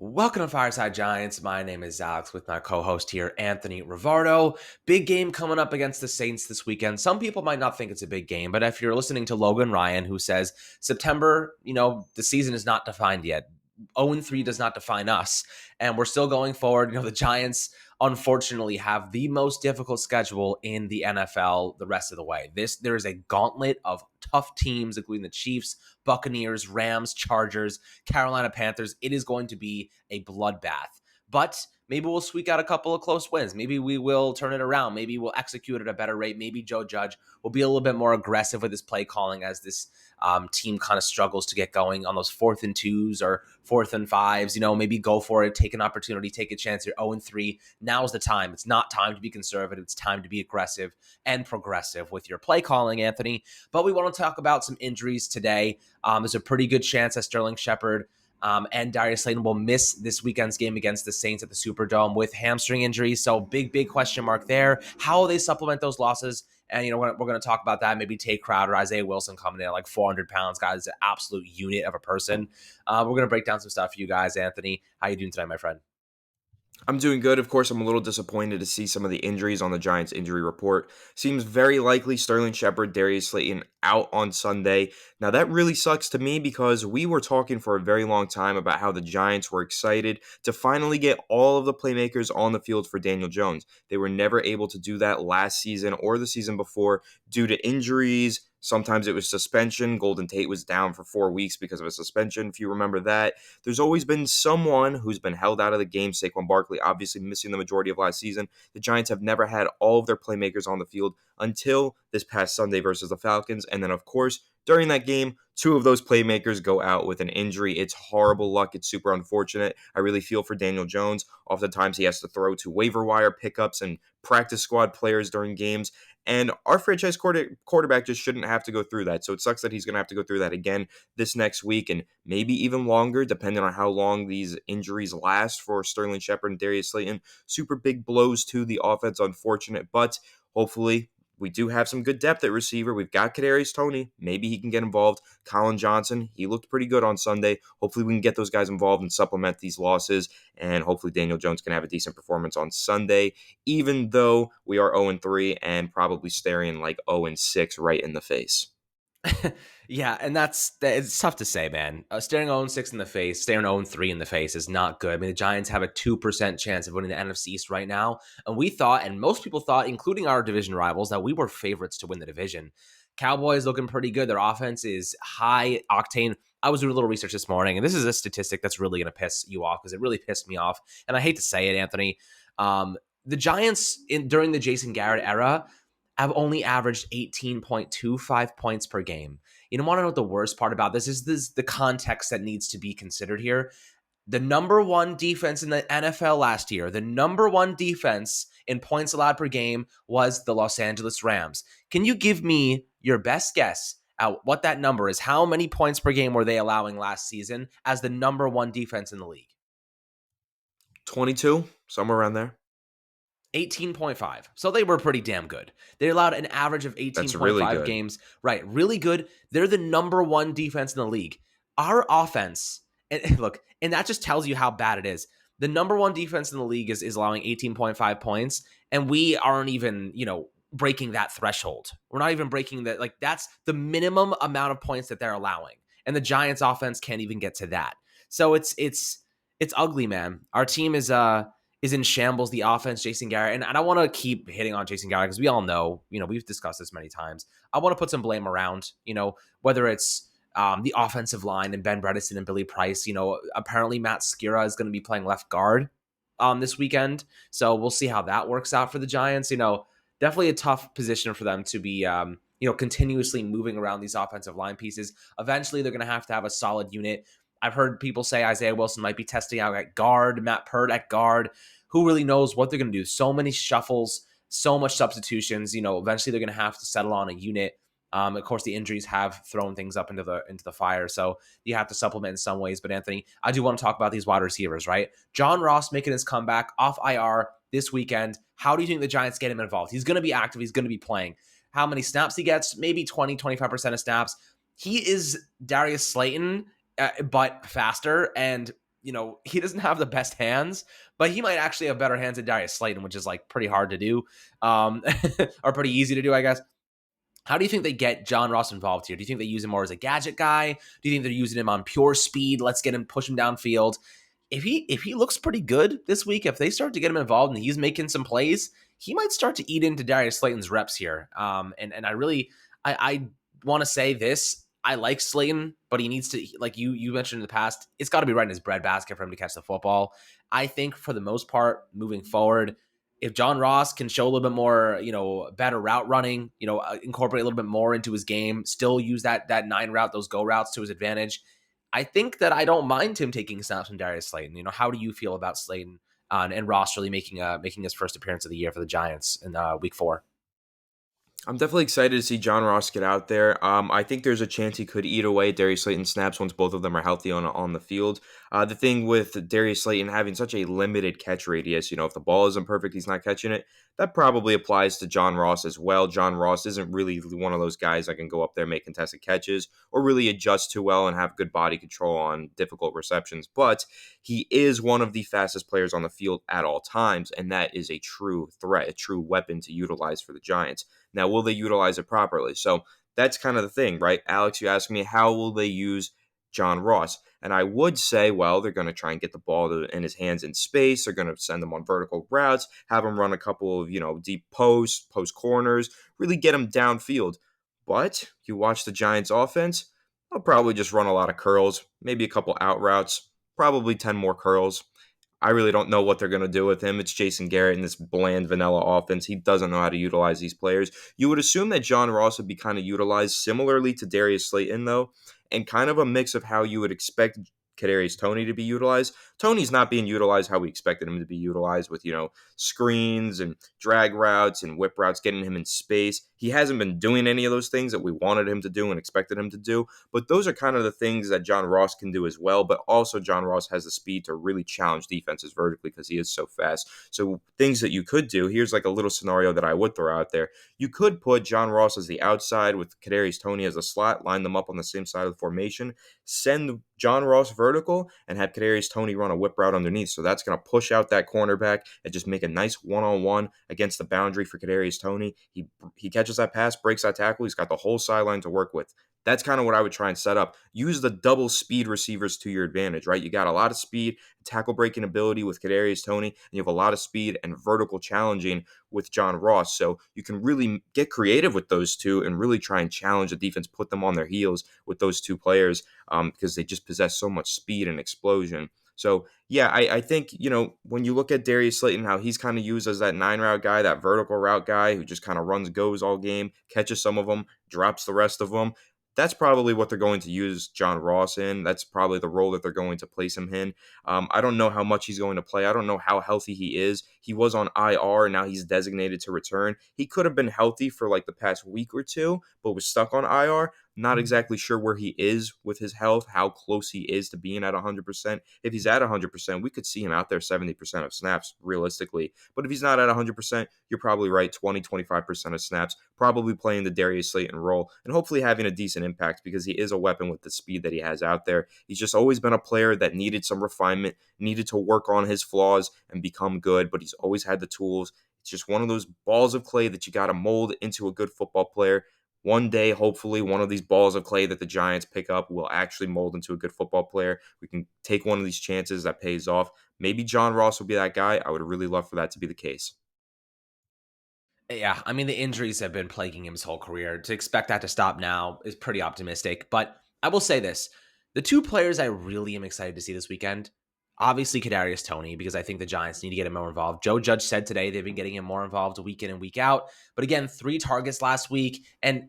Welcome to Fireside Giants. My name is Alex with my co-host here, Anthony Rivardo. Big game coming up against the Saints this weekend. Some people might not think it's a big game, but if you're listening to Logan Ryan, who says September, the season is not defined yet. 0-3 does not define us, and we're still going forward. The Giants unfortunately have the most difficult schedule in the NFL the rest of the way. There is a gauntlet of tough teams, including the Chiefs, Buccaneers, Rams, Chargers, Carolina Panthers. It is going to be a bloodbath. But maybe we'll squeak out a couple of close wins. Maybe we will turn it around. Maybe we'll execute at a better rate. Maybe Joe Judge will be a little bit more aggressive with his play calling as this team kind of struggles to get going on those 4th and 2s or 4th and 5s. Maybe go for it, take an opportunity, take a chance. You're 0-3. Now's the time. It's not time to be conservative. It's time to be aggressive and progressive with your play calling, Anthony. But we want to talk about some injuries today. There's a pretty good chance that Sterling Shepard and Darius Slayton will miss this weekend's game against the Saints at the Superdome with hamstring injuries. So big question mark there. How will they supplement those losses? And, we're going to talk about that. Maybe Tate Crowder, Isaiah Wilson coming in at like 400 pounds. Guys, an absolute unit of a person. We're going to break down some stuff for you guys. Anthony, how you doing tonight, my friend? I'm doing good. Of course, I'm a little disappointed to see some of the injuries on the Giants injury report. Seems very likely Sterling Shepard, Darius Slayton out on Sunday. Now, that really sucks to me because we were talking for a very long time about how the Giants were excited to finally get all of the playmakers on the field for Daniel Jones. They were never able to do that last season or the season before due to injuries. Sometimes it was suspension. Golden Tate was down for 4 weeks because of a suspension, if you remember that. There's always been someone who's been held out of the game. Saquon Barkley obviously missing the majority of last season. The Giants have never had all of their playmakers on the field until this past Sunday versus the Falcons. And then, of course, during that game, 2 of those playmakers go out with an injury. It's horrible luck. It's super unfortunate. I really feel for Daniel Jones. Oftentimes he has to throw to waiver wire pickups and practice squad players during games. And our franchise quarterback just shouldn't have to go through that. So it sucks that he's going to have to go through that again this next week and maybe even longer, depending on how long these injuries last for Sterling Shepard and Darius Slayton. Super big blows to the offense, unfortunate, but hopefully we do have some good depth at receiver. We've got Kadarius Toney. Maybe he can get involved. Colin Johnson, he looked pretty good on Sunday. Hopefully we can get those guys involved and supplement these losses. And hopefully Daniel Jones can have a decent performance on Sunday, even though we are 0-3 and probably staring like 0-6 right in the face. Yeah, and it's tough to say, man. Staring 0-6 in the face, staring 0-3 in the face is not good. I mean, the Giants have a 2% chance of winning the NFC East right now. And we thought, and most people thought, including our division rivals, that we were favorites to win the division. Cowboys looking pretty good. Their offense is high octane. I was doing a little research this morning, and this is a statistic that's really going to piss you off because it really pissed me off. And I hate to say it, Anthony. The Giants, during the Jason Garrett era, have only averaged 18.25 points per game. You want to know what the worst part about this is? This the context that needs to be considered here. The number one defense in the NFL last year, the number one defense in points allowed per game was the Los Angeles Rams. Can you give me your best guess at what that number is? How many points per game were they allowing last season as the number one defense in the league? 22, somewhere around there. 18.5. So they were pretty damn good. They allowed an average of 18.5 games. Right. Really good. They're the number one defense in the league. Our offense, and look, and that just tells you how bad it is. The number one defense in the league is allowing 18.5 points, and we aren't even, breaking that threshold. We're not even breaking that. Like, that's the minimum amount of points that they're allowing. And the Giants offense can't even get to that. So it's ugly, man. Our team is in shambles, the offense, Jason Garrett. And I don't want to keep hitting on Jason Garrett because we all know, we've discussed this many times. I want to put some blame around, whether it's the offensive line and Ben Bredeson and Billy Price. Apparently Matt Skira is going to be playing left guard this weekend. So we'll see how that works out for the Giants. Definitely a tough position for them to be, continuously moving around these offensive line pieces. Eventually they're going to have a solid unit. I've heard people say Isaiah Wilson might be testing out at guard, Matt Pert at guard. Who really knows what they're going to do? So many shuffles, so much substitutions. Eventually they're going to have to settle on a unit. Of course, the injuries have thrown things up into the fire, so you have to supplement in some ways. But Anthony, I do want to talk about these wide receivers, right? John Ross making his comeback off IR this weekend. How do you think the Giants get him involved? He's going to be active. He's going to be playing. How many snaps he gets? Maybe 20, 25% of snaps. He is Darius Slayton, but faster, and he doesn't have the best hands, but he might actually have better hands than Darius Slayton, which is like pretty hard to do, or pretty easy to do, I guess. How do you think they get John Ross involved here? Do you think they use him more as a gadget guy? Do you think they're using him on pure speed? Let's get him, push him downfield. If he looks pretty good this week, if they start to get him involved and he's making some plays, he might start to eat into Darius Slayton's reps here. And I want to say this. I like Slayton, but he needs to, like you mentioned in the past, it's got to be right in his breadbasket for him to catch the football. I think for the most part, moving forward, if John Ross can show a little bit more, better route running, incorporate a little bit more into his game, still use that 9 route, those go routes to his advantage, I think that I don't mind him taking snaps from Darius Slayton. How do you feel about Slayton and Ross really making his first appearance of the year for the Giants in week 4? I'm definitely excited to see John Ross get out there. I think there's a chance he could eat away Darius Slayton snaps once both of them are healthy on the field. The thing with Darius Slayton having such a limited catch radius, if the ball isn't perfect, he's not catching it. That probably applies to John Ross as well. John Ross isn't really one of those guys that can go up there, make contested catches, or really adjust too well and have good body control on difficult receptions. But he is one of the fastest players on the field at all times, and that is a true threat, a true weapon to utilize for the Giants. Now, will they utilize it properly? So that's kind of the thing, right? Alex, you asked me, how will they use John Ross? And I would say, well, they're going to try and get the ball in his hands in space. They're going to send him on vertical routes, have him run a couple of, deep post corners, really get him downfield. But you watch the Giants offense, they'll probably just run a lot of curls, maybe a couple out routes, probably 10 more curls. I really don't know what they're going to do with him. It's Jason Garrett in this bland vanilla offense. He doesn't know how to utilize these players. You would assume that John Ross would be kind of utilized similarly to Darius Slayton, though, and kind of a mix of how you would expect Kadarius Toney to be utilized. Toney's not being utilized how we expected him to be utilized with, screens and drag routes and whip routes, getting him in space. He hasn't been doing any of those things that we wanted him to do and expected him to do. But those are kind of the things that John Ross can do as well. But also John Ross has the speed to really challenge defenses vertically because he is so fast. So things that you could do, here's like a little scenario that I would throw out there. You could put John Ross as the outside with Kadarius Toney as a slot, line them up on the same side of the formation, send John Ross vertical, and have Kadarius Toney run a whip route underneath. So that's going to push out that cornerback and just make a nice one-on-one against the boundary for Kadarius Toney. He catches that pass, breaks that tackle. He's got the whole sideline to work with. That's kind of what I would try and set up. Use the double speed receivers to your advantage, right? You got a lot of speed, tackle breaking ability with Kadarius Toney, and you have a lot of speed and vertical challenging with John Ross. So you can really get creative with those two and really try and challenge the defense, put them on their heels with those two players because they just possess so much speed and explosion. So, yeah, I think, when you look at Darius Slayton, how he's kind of used as that 9-route guy, that vertical route guy who just kind of runs, goes all game, catches some of them, drops the rest of them. That's probably what they're going to use John Ross in. That's probably the role that they're going to place him in. I don't know how much he's going to play. I don't know how healthy he is. He was on IR, and now he's designated to return. He could have been healthy for like the past week or two, but was stuck on IR. Not exactly sure where he is with his health, how close he is to being at 100%. If he's at 100%, we could see him out there 70% of snaps realistically. But if he's not at 100%, you're probably right, 20, 25% of snaps, probably playing the Darius Slayton role and hopefully having a decent impact because he is a weapon with the speed that he has out there. He's just always been a player that needed some refinement, needed to work on his flaws and become good, but he's always had the tools. It's just one of those balls of clay that you got to mold into a good football player. One day, hopefully, one of these balls of clay that the Giants pick up will actually mold into a good football player. We can take one of these chances that pays off. Maybe John Ross will be that guy. I would really love for that to be the case. Yeah, I mean, the injuries have been plaguing him his whole career. To expect that to stop now is pretty optimistic. But I will say this. The two players I really am excited to see this weekend, obviously Kadarius Toney, because I think the Giants need to get him more involved. Joe Judge said today they've been getting him more involved week in and week out. But again, 3 targets last week. And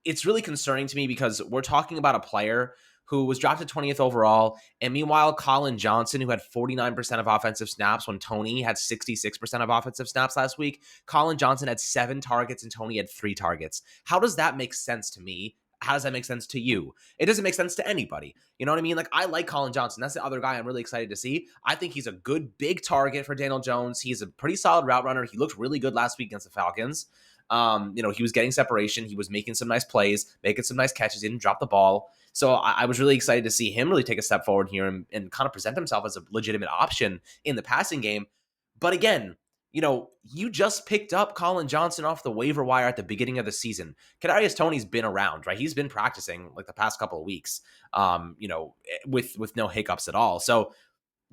it's really concerning to me because we're talking about a player who was drafted 20th overall. And meanwhile, Colin Johnson, who had 49% of offensive snaps when Toney had 66% of offensive snaps last week, Colin Johnson had 7 targets and Toney had 3 targets. How does that make sense to me? How does that make sense to you? It doesn't make sense to anybody. You know what I mean? Like, I like Colin Johnson. That's the other guy I'm really excited to see. I think he's a good big target for Daniel Jones. He's a pretty solid route runner. He looked really good last week against the Falcons. He was getting separation. He was making some nice plays, making some nice catches. He didn't drop the ball. So I was really excited to see him really take a step forward here and kind of present himself as a legitimate option in the passing game. But again, you just picked up Colin Johnson off the waiver wire at the beginning of the season. Kadarius Toney's been around, right? He's been practicing like the past couple of weeks, with no hiccups at all. So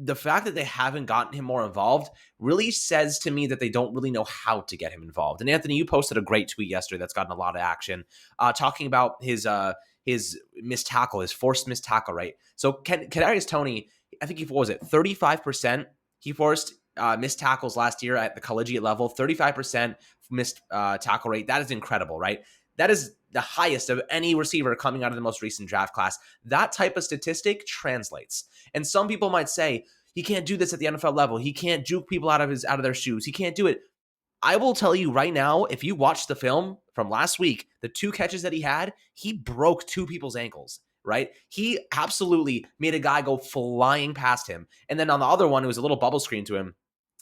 the fact that they haven't gotten him more involved really says to me that they don't really know how to get him involved. And Anthony, you posted a great tweet yesterday that's gotten a lot of action, talking about his missed tackle, his forced missed tackle, right? So Kadarius Toney, I think what was it, 35%? He forced missed tackles last year at the collegiate level, 35% missed tackle rate. That is incredible, right? That is the highest of any receiver coming out of the most recent draft class. That type of statistic translates. And some people might say, he can't do this at the NFL level. He can't juke people out of their shoes. He can't do it. I will tell you right now, if you watch the film from last week, the 2 catches that he had, he broke 2 people's ankles, right? He absolutely made a guy go flying past him. And then on the other one, it was a little bubble screen to him.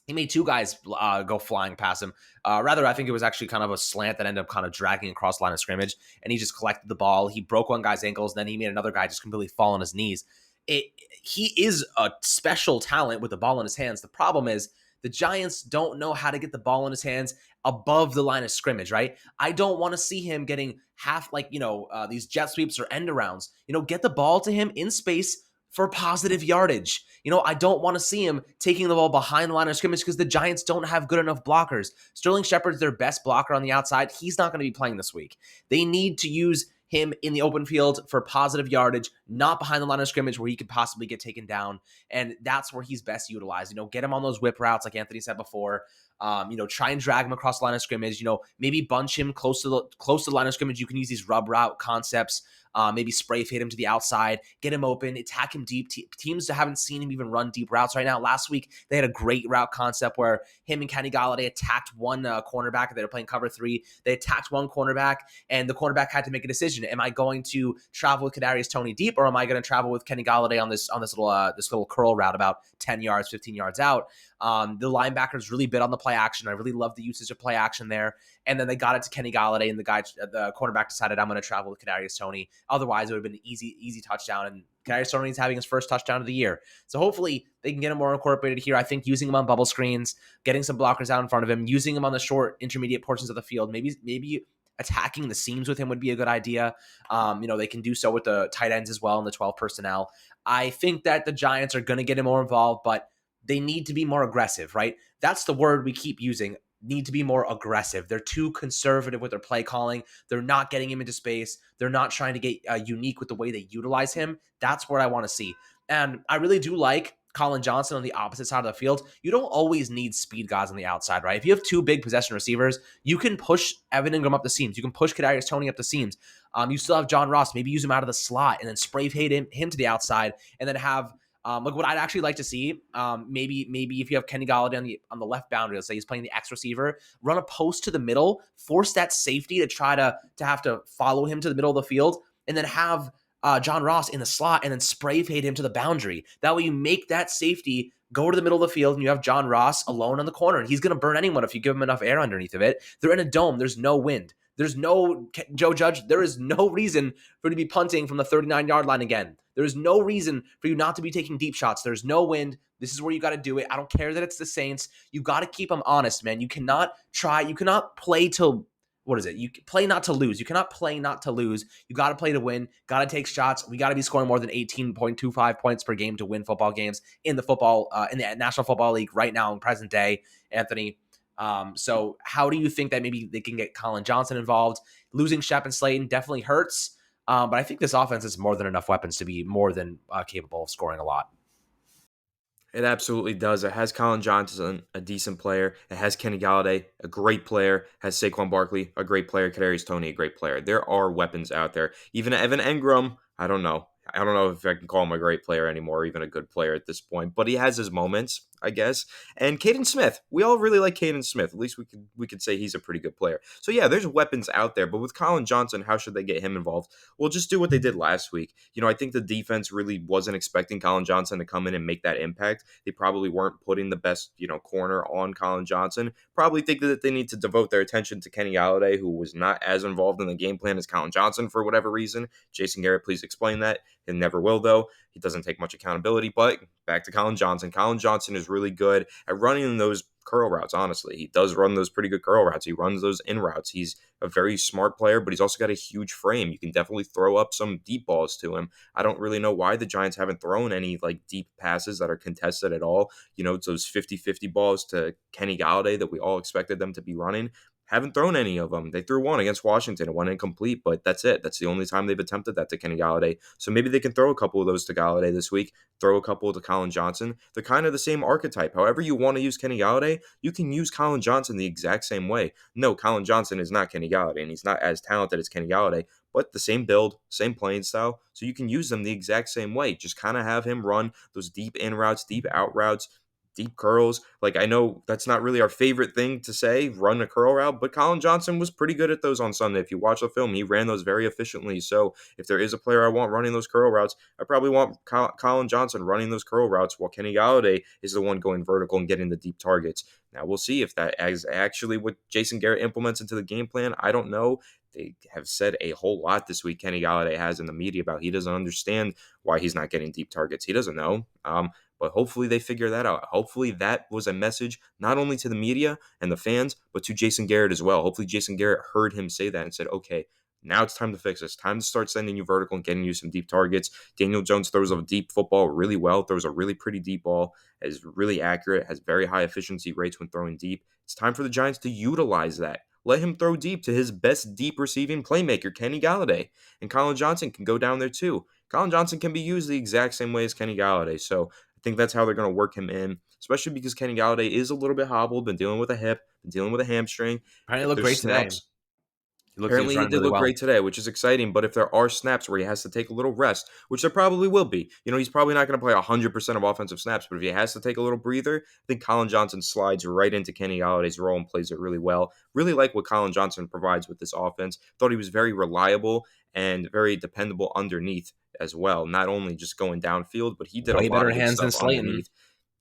He made 2 guys go flying past him. Rather, I think it was actually kind of a slant that ended up kind of dragging across the line of scrimmage, and he just collected the ball. He broke one guy's ankles, and then he made another guy just completely fall on his knees. He is a special talent with the ball in his hands. The problem is the Giants don't know how to get the ball in his hands above the line of scrimmage, right? I don't want to see him getting half these jet sweeps or end arounds. Get the ball to him in space for positive yardage. I don't want to see him taking the ball behind the line of scrimmage because the Giants don't have good enough blockers. Sterling Shepard's their best blocker on the outside. He's not going to be playing this week. They need to use him in the open field for positive yardage, not behind the line of scrimmage where he could possibly get taken down. And that's where he's best utilized. Get him on those whip routes, like Anthony said before. Try and drag him across the line of scrimmage. Maybe bunch him close to the line of scrimmage. You can use these rub route concepts. Maybe spray fade him to the outside, get him open, attack him deep. Teams that haven't seen him even run deep routes right now. Last week, they had a great route concept where him and Kenny Golladay attacked one cornerback. They were playing cover 3. They attacked one cornerback, and the cornerback had to make a decision. Am I going to travel with Kadarius Toney deep, or am I going to travel with Kenny Golladay on this little curl route about 10 yards, 15 yards out? The linebackers really bit on the play action. I really love the usage of play action there. And then they got it to Kenny Golladay, and the cornerback decided, I'm going to travel with Kadarius Toney. Otherwise, it would have been an easy touchdown. And Kadarius Toney is having his first touchdown of the year. So hopefully they can get him more incorporated here. I think using him on bubble screens, getting some blockers out in front of him, using him on the short intermediate portions of the field, maybe attacking the seams with him would be a good idea. They can do so with the tight ends as well and the 12 personnel. I think that the Giants are going to get him more involved, but they need to be more aggressive, right? That's the word we keep using. Need to be more aggressive. They're too conservative with their play calling. They're not getting him into space. They're not trying to get unique with the way they utilize him. That's what I want to see. And I really do like Colin Johnson on the opposite side of the field. You don't always need speed guys on the outside, right? If you have 2 big possession receivers, you can push Evan Ingram up the seams. You can push Kadarius Toney up the seams. You still have John Ross. Maybe use him out of the slot and then spray fade him to the outside, and then have what I'd actually like to see, maybe if you have Kenny Golladay on the left boundary, let's say he's playing the X receiver, run a post to the middle, force that safety to try to have to follow him to the middle of the field, and then have John Ross in the slot and then spray fade him to the boundary. That way you make that safety go to the middle of the field, and you have John Ross alone on the corner, and he's going to burn anyone if you give him enough air underneath of it. They're in a dome. There's no wind. There's no Joe Judge. There is no reason for you to be punting from the 39-yard line again. There's no reason for you not to be taking deep shots. There's no wind. This is where you got to do it. I don't care that it's the Saints. You got to keep them honest, man. You cannot play to, what is it? You play not to lose. You cannot play not to lose. You got to play to win. Got to take shots. We got to be scoring more than 18.25 points per game to win football games in the National Football League right now in present day, Anthony. So how do you think that maybe they can get Colin Johnson involved? Losing Shep and Slayton definitely hurts. But I think this offense has more than enough weapons to be more than capable of scoring a lot. It absolutely does. It has Colin Johnson, a decent player. It has Kenny Golladay, a great player. It has Saquon Barkley, a great player. Kadarius Toney, a great player. There are weapons out there. Even Evan Engram, I don't know if I can call him a great player anymore, or even a good player at this point. But he has his moments. I guess. And Caden Smith, we all really like Caden Smith. At least we could say he's a pretty good player. So yeah, there's weapons out there, but with Colin Johnson, how should they get him involved? Well, just do what they did last week. I think the defense really wasn't expecting Colin Johnson to come in and make that impact. They probably weren't putting the best, corner on Colin Johnson. Probably think that they need to devote their attention to Kenny Golladay, who was not as involved in the game plan as Colin Johnson for whatever reason. Jason Garrett, please explain that. He never will, though. He doesn't take much accountability, but back to Colin Johnson. Colin Johnson is really good at running those curl routes, honestly. He does run those pretty good curl routes. He runs those in routes. He's a very smart player, but he's also got a huge frame. You can definitely throw up some deep balls to him. I don't really know why the Giants haven't thrown any deep passes that are contested at all. It's those 50-50 balls to Kenny Golladay that we all expected them to be running. Haven't thrown any of them. They threw one against Washington. It went incomplete, but that's it. That's the only time they've attempted that to Kenny Golladay. So maybe they can throw a couple of those to Golladay this week, throw a couple to Colin Johnson. They're kind of the same archetype. However you want to use Kenny Golladay, you can use Colin Johnson the exact same way. No, Colin Johnson is not Kenny Golladay, and he's not as talented as Kenny Golladay, but the same build, same playing style. So you can use them the exact same way. Just kind of have him run those deep in routes, deep out routes, deep curls. I know that's not really our favorite thing to say, run a curl route, but Colin Johnson was pretty good at those on Sunday. If you watch the film, he ran those very efficiently. So if there is a player I want running those curl routes, I probably want Colin Johnson running those curl routes while Kenny Golladay is the one going vertical and getting the deep targets. Now we'll see if that is actually what Jason Garrett implements into the game plan. I don't know. They have said a whole lot this week, Kenny Golladay has in the media, about he doesn't understand why he's not getting deep targets. He doesn't know. But hopefully they figure that out. Hopefully that was a message not only to the media and the fans, but to Jason Garrett as well. Hopefully Jason Garrett heard him say that and said, okay, now it's time to fix this. Time to start sending you vertical and getting you some deep targets. Daniel Jones throws a deep football really well, throws a really pretty deep ball, is really accurate, has very high efficiency rates when throwing deep. It's time for the Giants to utilize that. Let him throw deep to his best deep receiving playmaker, Kenny Golladay. And Colin Johnson can go down there too. Colin Johnson can be used the exact same way as Kenny Golladay. So I think that's how they're going to work him in, especially because Kenny Golladay is a little bit hobbled, been dealing with a hip, been dealing with a hamstring. Apparently looked great today. Apparently he did look great today, which is exciting. But if there are snaps where he has to take a little rest, which there probably will be, he's probably not going to play 100% of offensive snaps. But if he has to take a little breather, I think Colin Johnson slides right into Kenny Galladay's role and plays it really well. Really like what Colin Johnson provides with this offense. Thought he was very reliable and very dependable underneath as well. Not only just going downfield, but he did way a lot better of good hands than stuff Slayton. Underneath.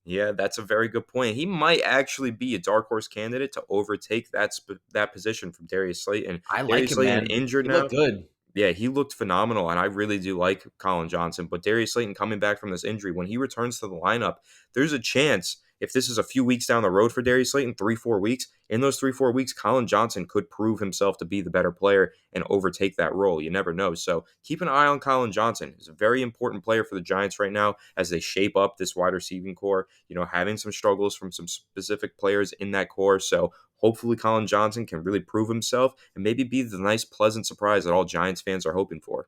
Yeah, that's a very good point. He might actually be a dark horse candidate to overtake that position from Darius Slayton. I like Darius him, Slayton man. injured he now. Looked good. Yeah, he looked phenomenal, and I really do like Colin Johnson. But Darius Slayton coming back from this injury, when he returns to the lineup, there's a chance, if this is a few weeks down the road for Darius Slayton, 3-4 weeks, in those 3-4 weeks, Colin Johnson could prove himself to be the better player and overtake that role. You never know. So keep an eye on Colin Johnson. He's a very important player for the Giants right now as they shape up this wide receiving core, having some struggles from some specific players in that core. So hopefully Colin Johnson can really prove himself and maybe be the nice, pleasant surprise that all Giants fans are hoping for.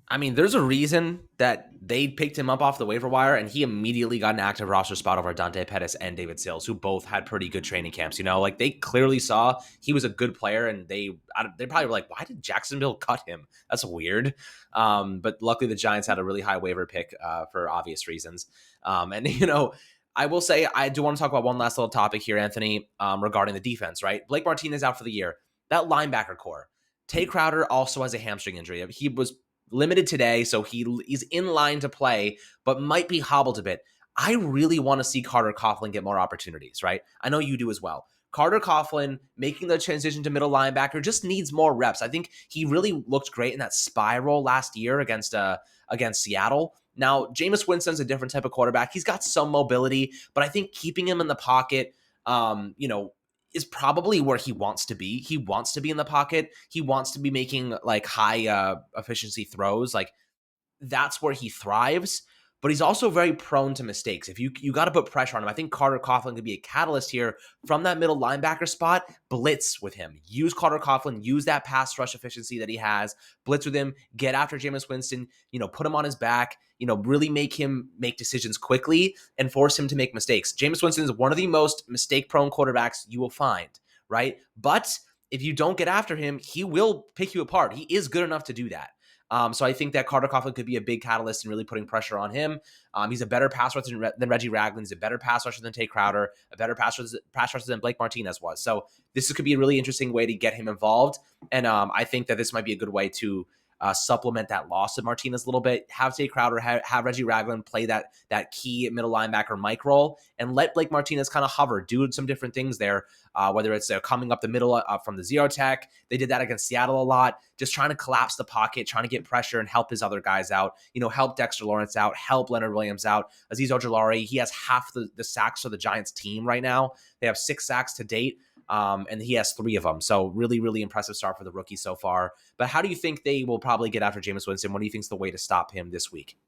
I mean, there's a reason that they picked him up off the waiver wire, and he immediately got an active roster spot over Dante Pettis and David Sills, who both had pretty good training camps. They clearly saw he was a good player, and they probably were like, why did Jacksonville cut him? That's weird. But luckily, the Giants had a really high waiver pick for obvious reasons. I will say, I do want to talk about one last little topic here, Anthony, regarding the defense, right? Blake Martinez out for the year. That linebacker core. Tate Crowder also has a hamstring injury. He was limited today, so he's in line to play, but might be hobbled a bit. I really want to see Carter Coughlin get more opportunities, right? I know you do as well. Carter Coughlin making the transition to middle linebacker just needs more reps. I think he really looked great in that spy role last year against Seattle. Now, Jameis Winston's a different type of quarterback. He's got some mobility, but I think keeping him in the pocket, is probably where he wants to be. He wants to be in the pocket. He wants to be making high efficiency throws. That's where he thrives. But he's also very prone to mistakes. If you got to put pressure on him, I think Carter Coughlin could be a catalyst here from that middle linebacker spot. Blitz with him. Use Carter Coughlin. Use that pass rush efficiency that he has. Blitz with him. Get after Jameis Winston. Put him on his back. Really make him make decisions quickly and force him to make mistakes. Jameis Winston is one of the most mistake-prone quarterbacks you will find, right? But if you don't get after him, he will pick you apart. He is good enough to do that. So I think that Carter Coughlin could be a big catalyst in really putting pressure on him. He's a better pass rusher than Reggie Ragland. He's a better pass rusher than Tate Crowder, a better pass rusher than Blake Martinez was. So this could be a really interesting way to get him involved. And I think that this might be a good way to supplement that loss of Martinez a little bit. Have Tate Crowder, have Reggie Ragland play that key middle linebacker Mike role, and let Blake Martinez kind of hover, do some different things there. Whether it's coming up the middle from the zero tech, they did that against Seattle a lot. Just trying to collapse the pocket, trying to get pressure and help his other guys out. Help Dexter Lawrence out, help Leonard Williams out. Azeez Ojulari, he has half the sacks of the Giants team right now. They have 6 sacks to date. And he has 3 of them. So really, really impressive start for the rookie so far. But how do you think they will probably get after Jameis Winston? What do you think is the way to stop him this week?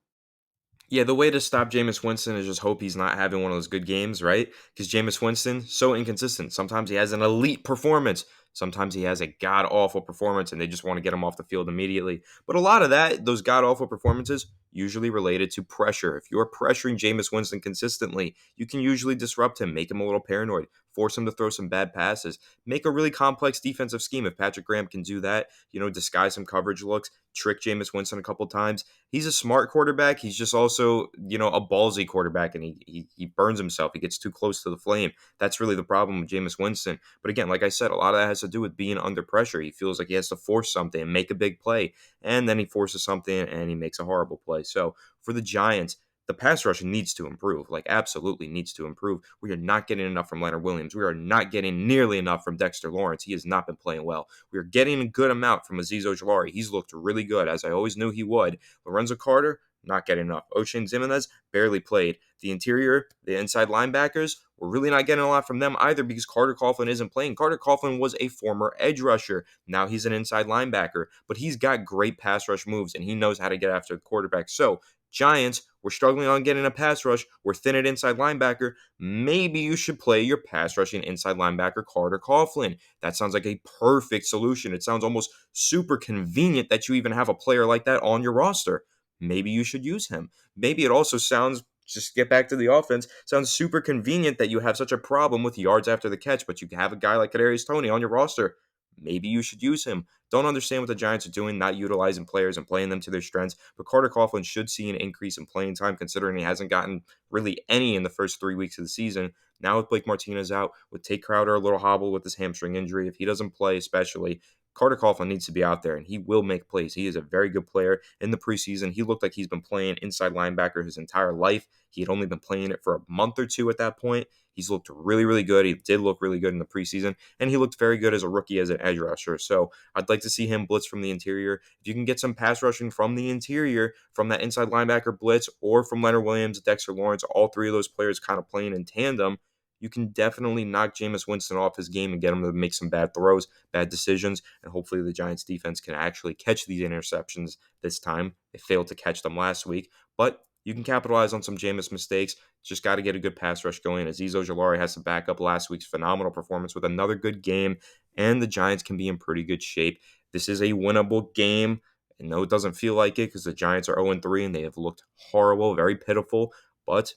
Yeah, the way to stop Jameis Winston is just hope he's not having one of those good games, right? Because Jameis Winston, so inconsistent. Sometimes he has an elite performance. Sometimes he has a god-awful performance, and they just want to get him off the field immediately. But a lot of those god-awful performances, usually related to pressure. If you're pressuring Jameis Winston consistently, you can usually disrupt him, make him a little paranoid, force him to throw some bad passes, make a really complex defensive scheme. If Patrick Graham can do that, disguise some coverage looks, trick Jameis Winston a couple times. He's a smart quarterback. He's just also, a ballsy quarterback, and he burns himself. He gets too close to the flame. That's really the problem with Jameis Winston. But again, like I said, a lot of that has to do with being under pressure. He feels like he has to force something and make a big play, and then he forces something and he makes a horrible play. So for the Giants, the pass rush needs to improve, absolutely needs to improve. We are not getting enough from Leonard Williams. We are not getting nearly enough from Dexter Lawrence. He has not been playing well. We are getting a good amount from Azeez Ojulari. He's looked really good, as I always knew he would. Lorenzo Carter, not getting enough. Oshane Ximines barely played. The interior, the inside linebackers, we're really not getting a lot from them either because Carter Coughlin isn't playing. Carter Coughlin was a former edge rusher. Now he's an inside linebacker, but he's got great pass rush moves, and he knows how to get after the quarterback. So, Giants, we're struggling on getting a pass rush. We're thin at inside linebacker. Maybe you should play your pass rushing inside linebacker, Carter Coughlin. That sounds like a perfect solution. It sounds almost super convenient that you even have a player like that on your roster. Maybe you should use him. Maybe it also sounds, just get back to the offense, sounds super convenient that you have such a problem with yards after the catch, but you have a guy like Kadarius Toney on your roster. Maybe you should use him. Don't understand what the Giants are doing, not utilizing players and playing them to their strengths, but Carter Coughlin should see an increase in playing time considering he hasn't gotten really any in the first 3 weeks of the season. Now with Blake Martinez out, with Tate Crowder a little hobbled with his hamstring injury, if he doesn't play especially, Carter Coughlin needs to be out there, and he will make plays. He is a very good player. In the preseason, he looked like he's been playing inside linebacker his entire life. He had only been playing it for a month or 2 at that point. He's looked really, really good. He did look really good in the preseason, and he looked very good as a rookie as an edge rusher. So I'd like to see him blitz from the interior. If you can get some pass rushing from the interior, from that inside linebacker blitz, or from Leonard Williams, Dexter Lawrence, all 3 of those players kind of playing in tandem, you can definitely knock Jameis Winston off his game and get him to make some bad throws, bad decisions, and hopefully the Giants defense can actually catch these interceptions this time. They failed to catch them last week, but you can capitalize on some Jameis mistakes. Just got to get a good pass rush going. Azeez Ojulari has to back up last week's phenomenal performance with another good game, and the Giants can be in pretty good shape. This is a winnable game. I know it doesn't feel like it because the Giants are 0-3 and they have looked horrible, very pitiful, but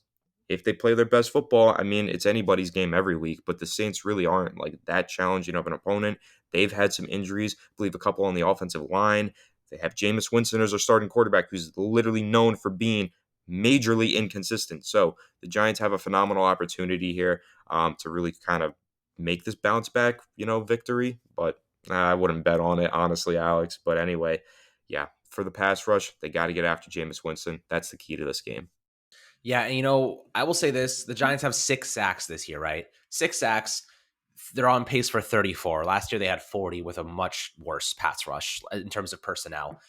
if they play their best football, I mean, it's anybody's game every week, but the Saints really aren't that challenging of an opponent. They've had some injuries, I believe a couple on the offensive line. They have Jameis Winston as their starting quarterback, who's literally known for being majorly inconsistent. So the Giants have a phenomenal opportunity here to really kind of make this bounce back, victory. But I wouldn't bet on it, honestly, Alex. But anyway, yeah, for the pass rush, they got to get after Jameis Winston. That's the key to this game. Yeah, and I will say this, the Giants have 6 sacks this year, right? 6 sacks. They're on pace for 34. Last year they had 40 with a much worse pass rush in terms of personnel.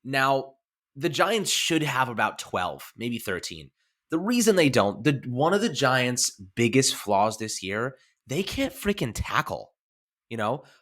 Now, the Giants should have about 12, maybe 13. The reason they don't, one of the Giants' biggest flaws this year, they can't freaking tackle.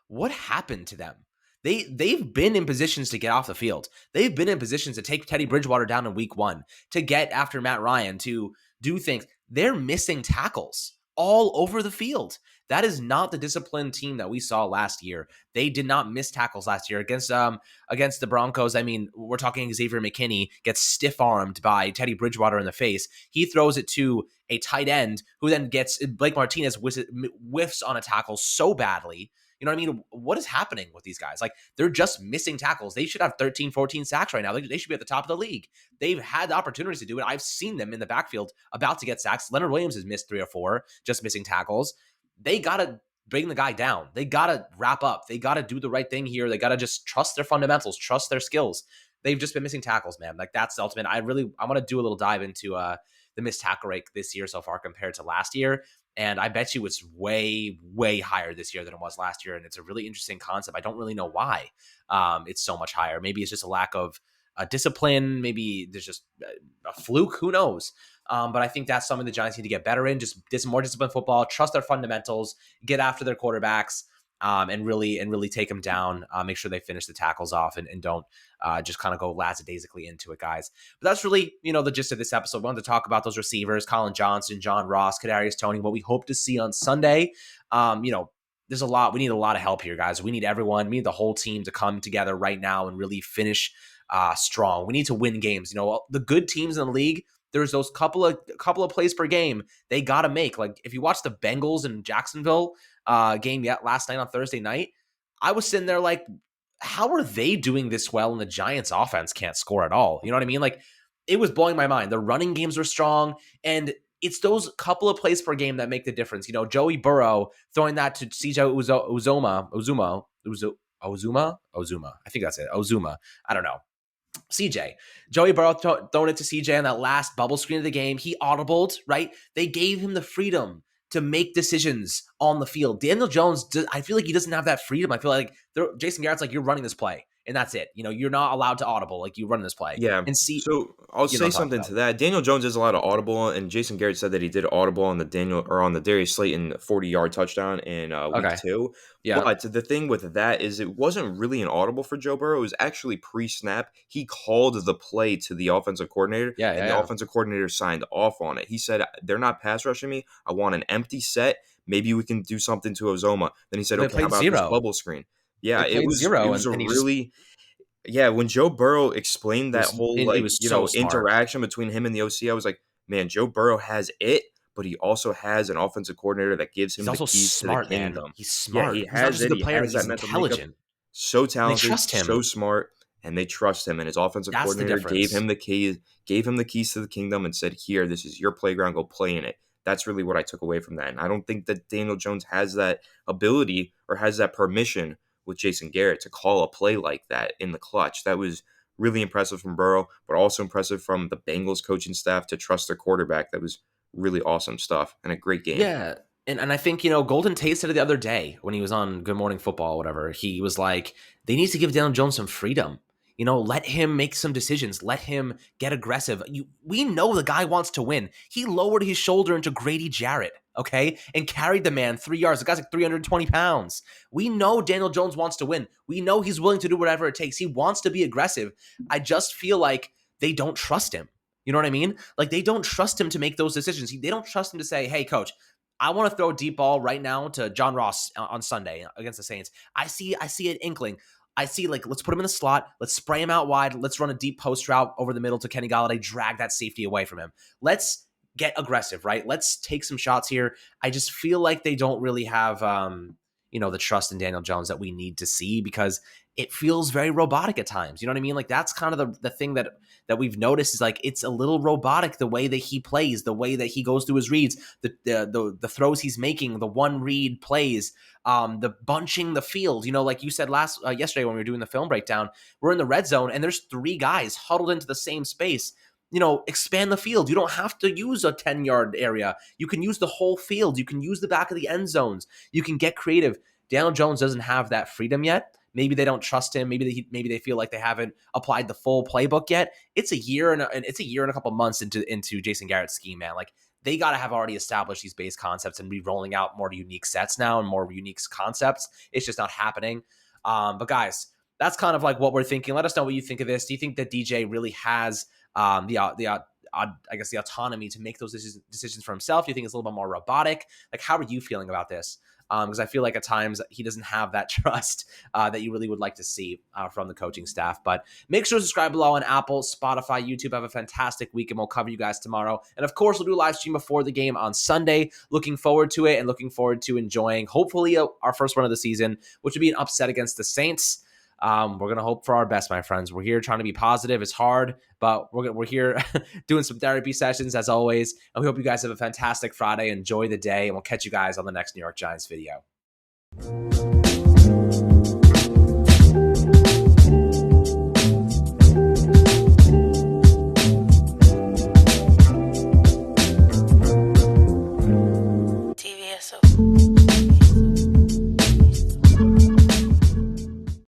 What happened to them? They've been in positions to get off the field. They've been in positions to take Teddy Bridgewater down in week 1, to get after Matt Ryan, to do things. They're missing tackles all over the field. That is not the disciplined team that we saw last year. They did not miss tackles last year against the Broncos. I mean, we're talking Xavier McKinney gets stiff-armed by Teddy Bridgewater in the face. He throws it to a tight end who then gets Blake Martinez whiffs on a tackle so badly. You know what I mean? What is happening with these guys? Like, they're just missing tackles. They should have 13, 14 sacks right now. They should be at the top of the league. They've had opportunities to do it. I've seen them in the backfield about to get sacks. Leonard Williams has missed 3 or 4, just missing tackles. They got to bring the guy down. They got to wrap up. They got to do the right thing here. They got to just trust their fundamentals, trust their skills. They've just been missing tackles, man. Like, that's the ultimate. I want to do a little dive into the missed tackle rate this year so far compared to last year. And I bet you it's way, way higher this year than it was last year. And it's a really interesting concept. I don't really know why it's so much higher. Maybe it's just a lack of discipline. Maybe there's just a fluke. Who knows? But I think that's something the Giants need to get better in. Just more disciplined football, trust their fundamentals, get after their quarterbacks, and really take them down. Make sure they finish the tackles off and don't just kind of go lackadaisically into it, guys. But that's really, the gist of this episode. We wanted to talk about those receivers, Colin Johnson, John Ross, Kadarius Toney, what we hope to see on Sunday. There's a lot. We need a lot of help here, guys. We need everyone. We need the whole team to come together right now and really finish strong. We need to win games. The good teams in the league, there's those couple of plays per game they got to make. Like, if you watch the Bengals and Jacksonville game last night on Thursday night, I was sitting there like, how are they doing this well and the Giants offense can't score at all? You know what I mean? Like, it was blowing my mind. The running games were strong, and it's those couple of plays per game that make the difference. Joey Burrow throwing that to CJ Uzuma. I think that's it. Uzuma. I don't know. Joey Burrow throwing it to CJ on that last bubble screen of the game. He audibled, right? They gave him the freedom to make decisions on the field. Daniel Jones, I feel like he doesn't have that freedom. I feel like Jason Garrett's like, you're running this play, and that's it. You're not allowed to audible. Like, you run this play. Yeah. And see. So I'll say something to that. Daniel Jones is allowed to audible, and Jason Garrett said that he did audible on the Darius Slayton 40-yard touchdown in week 2. Yeah. But the thing with that is it wasn't really an audible for Joe Burrow. It was actually pre-snap. He called the play to the offensive coordinator, and the offensive coordinator signed off on it. He said, they're not pass rushing me. I want an empty set. Maybe we can do something to Ozoma. Then he said, okay, how about this bubble screen? Yeah, it was really... Yeah, when Joe Burrow explained that whole interaction between him and the OC, I was like, man, Joe Burrow has it, but he also has an offensive coordinator that gives him the keys to the kingdom. Man. He's smart. Yeah, he has it. He has that mental intelligent. So talented, so smart, and they trust him. And his offensive coordinator gave him the keys to the kingdom and said, here, this is your playground, go play in it. That's really what I took away from that. And I don't think that Daniel Jones has that ability or has that permission with Jason Garrett to call a play like that in the clutch. That was really impressive from Burrow, but also impressive from the Bengals coaching staff to trust their quarterback. That was really awesome stuff and a great game. Yeah. And I think, Golden Tate said it the other day when he was on Good Morning Football, whatever. He was like, they need to give Daniel Jones some freedom. Let him make some decisions. Let him get aggressive. We know the guy wants to win. He lowered his shoulder into Grady Jarrett, okay, and carried the man 3 yards. The guy's like 320 pounds. We know Daniel Jones wants to win. We know he's willing to do whatever it takes. He wants to be aggressive. I just feel like they don't trust him. You know what I mean? Like, they don't trust him to make those decisions. They don't trust him to say, hey, coach, I want to throw a deep ball right now to John Ross on Sunday against the Saints. I see an inkling. I see, like, let's put him in the slot. Let's spray him out wide. Let's run a deep post route over the middle to Kenny Golladay, drag that safety away from him. Let's get aggressive, right? Let's take some shots here. I just feel like they don't really have, the trust in Daniel Jones that we need to see, because it feels very robotic at times. You know what I mean? Like, that's kind of the thing that we've noticed is, like, it's a little robotic, the way that he plays, the way that he goes through his reads, the throws he's making, the one read plays, the bunching the field. Like you said yesterday when we were doing the film breakdown, we're in the red zone and there's 3 guys huddled into the same space. Expand the field. You don't have to use a 10-yard area. You can use the whole field. You can use the back of the end zones. You can get creative. Daniel Jones doesn't have that freedom yet. Maybe they don't trust him. Maybe they feel like they haven't applied the full playbook yet. It's a year and a couple months into Jason Garrett's scheme, man. Like, they got to have already established these base concepts and be rolling out more unique sets now and more unique concepts. It's just not happening. But guys, that's kind of like what we're thinking. Let us know what you think of this. Do you think that DJ really has the autonomy to make those decisions for himself? Do you think it's a little bit more robotic? Like, how are you feeling about this? because I feel like at times he doesn't have that trust that you really would like to see from the coaching staff. But make sure to subscribe below on Apple, Spotify, YouTube. Have a fantastic week, and we'll cover you guys tomorrow. And of course, we'll do a live stream before the game on Sunday. Looking forward to it and looking forward to enjoying, hopefully, our first one of the season, which would be an upset against the Saints. We're going to hope for our best, my friends. We're here trying to be positive. It's hard, but we're here doing some therapy sessions as always. And we hope you guys have a fantastic Friday. Enjoy the day, and we'll catch you guys on the next New York Giants video.